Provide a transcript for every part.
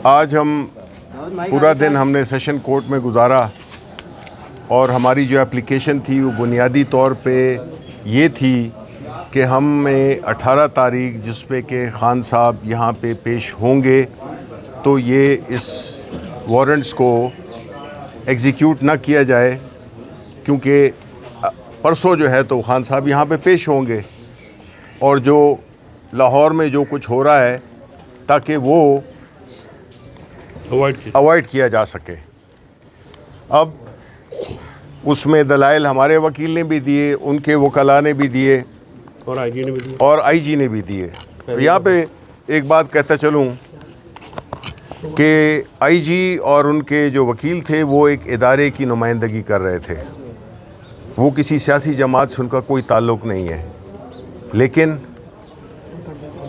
آج ہم پورا دن ہم نے سیشن کورٹ میں گزارا اور ہماری جو اپلیکیشن تھی وہ بنیادی طور پہ یہ تھی کہ ہمیں 18 تاریخ جس پہ کہ خان صاحب یہاں پہ پیش ہوں گے تو یہ اس وارنٹس کو ایگزیکیوٹ نہ کیا جائے، کیونکہ پرسوں جو ہے تو خان صاحب یہاں پہ پیش ہوں گے اور جو لاہور میں جو کچھ ہو رہا ہے تاکہ وہ اوائڈ کیا جا سکے۔ اب اس میں دلائل ہمارے وکیل نے بھی دیے، ان کے وکلاء نے بھی دیے اور آئی جی نے بھی دیے۔ یہاں پہ ایک بات کہتا چلوں کہ آئی جی اور ان کے جو وکیل تھے وہ ایک ادارے کی نمائندگی کر رہے تھے، وہ کسی سیاسی جماعت سے ان کا کوئی تعلق نہیں ہے، لیکن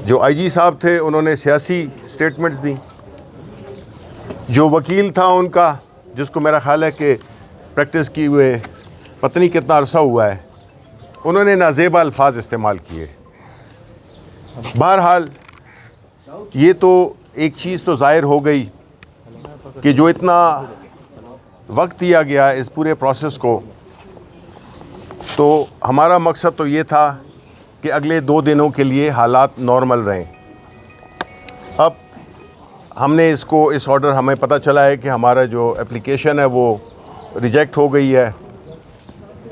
جو آئی جی صاحب تھے انہوں نے سیاسی سٹیٹمنٹس دیں، جو وکیل تھا ان کا جس کو میرا خیال ہے کہ پریکٹس کی ہوئے پتہ نہیں کتنا عرصہ ہوا ہے، انہوں نے نازیبا الفاظ استعمال کیے۔ بہرحال یہ تو ایک چیز تو ظاہر ہو گئی کہ جو اتنا وقت دیا گیا اس پورے پروسیس کو، تو ہمارا مقصد تو یہ تھا کہ اگلے 2 دنوں کے لیے حالات نارمل رہیں۔ اب ہم نے اس آرڈر ہمیں پتہ چلا ہے کہ ہمارا جو اپلیکیشن ہے وہ ریجیکٹ ہو گئی ہے،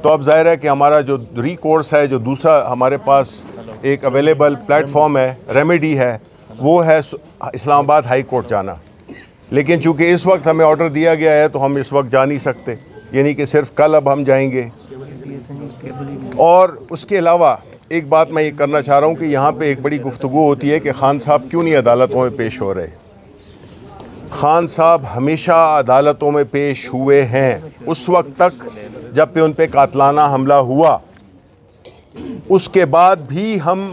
تو اب ظاہر ہے کہ ہمارا جو ریکورس ہے، جو دوسرا ہمارے پاس ایک اویلیبل پلیٹ فارم ہے، ریمیڈی ہے، وہ ہے اسلام آباد ہائی کورٹ جانا۔ لیکن چونکہ اس وقت ہمیں آرڈر دیا گیا ہے تو ہم اس وقت جا نہیں سکتے، یعنی کہ صرف کل اب ہم جائیں گے۔ اور اس کے علاوہ ایک بات میں یہ کرنا چاہ رہا ہوں کہ یہاں پہ ایک بڑی گفتگو ہوتی ہے کہ خان صاحب کیوں نہیں عدالتوں میں پیش ہو رہے۔ خان صاحب ہمیشہ عدالتوں میں پیش ہوئے ہیں، اس وقت تک جب پہ ان پہ قاتلانہ حملہ ہوا، اس کے بعد بھی ہم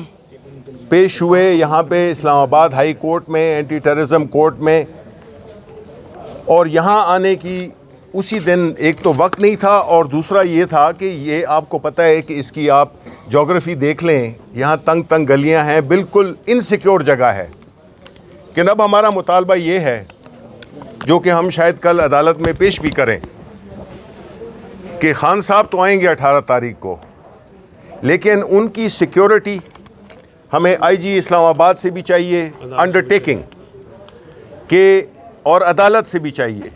پیش ہوئے یہاں پہ اسلام آباد ہائی کورٹ میں، اینٹی ٹیررزم کورٹ میں، اور یہاں آنے کی اسی دن ایک تو وقت نہیں تھا اور دوسرا یہ تھا کہ یہ آپ کو پتہ ہے کہ اس کی آپ جغرافی دیکھ لیں، یہاں تنگ تنگ گلیاں ہیں، بالکل انسیکیور جگہ ہے۔ کہ اب ہمارا مطالبہ یہ ہے جو کہ ہم شاید کل عدالت میں پیش بھی کریں کہ خان صاحب تو آئیں گے 18 تاریخ کو، لیکن ان کی سیکیورٹی ہمیں آئی جی اسلام آباد سے بھی چاہیے انڈرٹیکنگ کہ، اور عدالت سے بھی چاہیے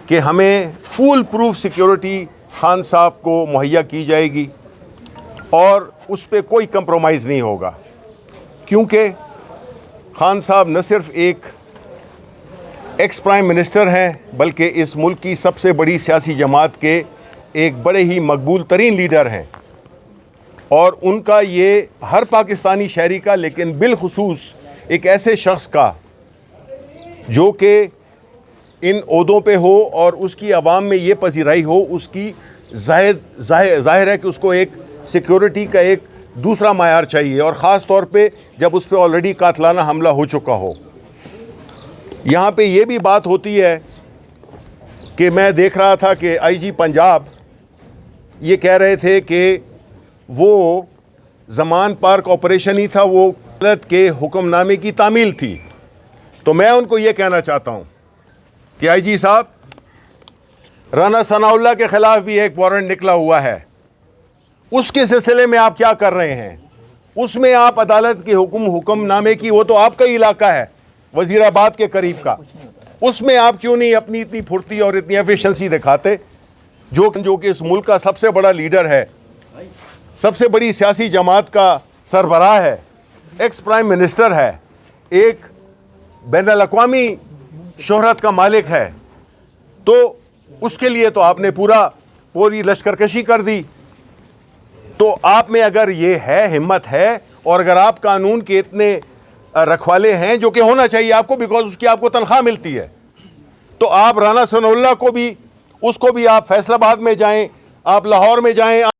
کہ ہمیں فول پروف سیکیورٹی خان صاحب کو مہیا کی جائے گی اور اس پہ کوئی کمپرومائز نہیں ہوگا، کیونکہ خان صاحب نہ صرف ایک ایکس پرائم منسٹر ہیں بلکہ اس ملک کی سب سے بڑی سیاسی جماعت کے ایک بڑے ہی مقبول ترین لیڈر ہیں، اور ان کا یہ ہر پاکستانی شہری کا، لیکن بالخصوص ایک ایسے شخص کا جو کہ ان عہدوں پہ ہو اور اس کی عوام میں یہ پذیرائی ہو، اس کی ظاہر ہے کہ اس کو ایک سیکیورٹی کا ایک دوسرا معیار چاہیے، اور خاص طور پہ جب اس پہ آلریڈی قاتلانہ حملہ ہو چکا ہو۔ یہاں پہ یہ بھی بات ہوتی ہے کہ میں دیکھ رہا تھا کہ آئی جی پنجاب یہ کہہ رہے تھے کہ وہ زمان پارک آپریشن ہی تھا، وہ عدالت کے حکم نامے کی تعمیل تھی۔ تو میں ان کو یہ کہنا چاہتا ہوں کہ آئی جی صاحب، رانا ثناء اللہ کے خلاف بھی ایک وارنٹ نکلا ہوا ہے، اس کے سلسلے میں آپ کیا کر رہے ہیں؟ اس میں آپ عدالت کے حکم نامے کی، وہ تو آپ کا ہی علاقہ ہے، وزیر آباد کے قریب کا، اس میں آپ کیوں نہیں اپنی اتنی پھرتی اور اتنی ایفیشنسی دکھاتے؟ جو کہ اس ملک کا سب سے بڑا لیڈر ہے، سب سے بڑی سیاسی جماعت کا سربراہ ہے، ایکس پرائم منسٹر ہے، ایک بین الاقوامی شہرت کا مالک ہے، تو اس کے لیے تو آپ نے پوری لشکر کشی کر دی۔ تو آپ میں اگر یہ ہے، ہمت ہے، اور اگر آپ قانون کے اتنے رکھوالے ہیں، جو کہ ہونا چاہیے آپ کو، بیکاز اس کی آپ کو تنخواہ ملتی ہے، تو آپ رانا ثناء اللہ کو بھی، اس کو بھی آپ فیصل آباد میں جائیں، آپ لاہور میں جائیں،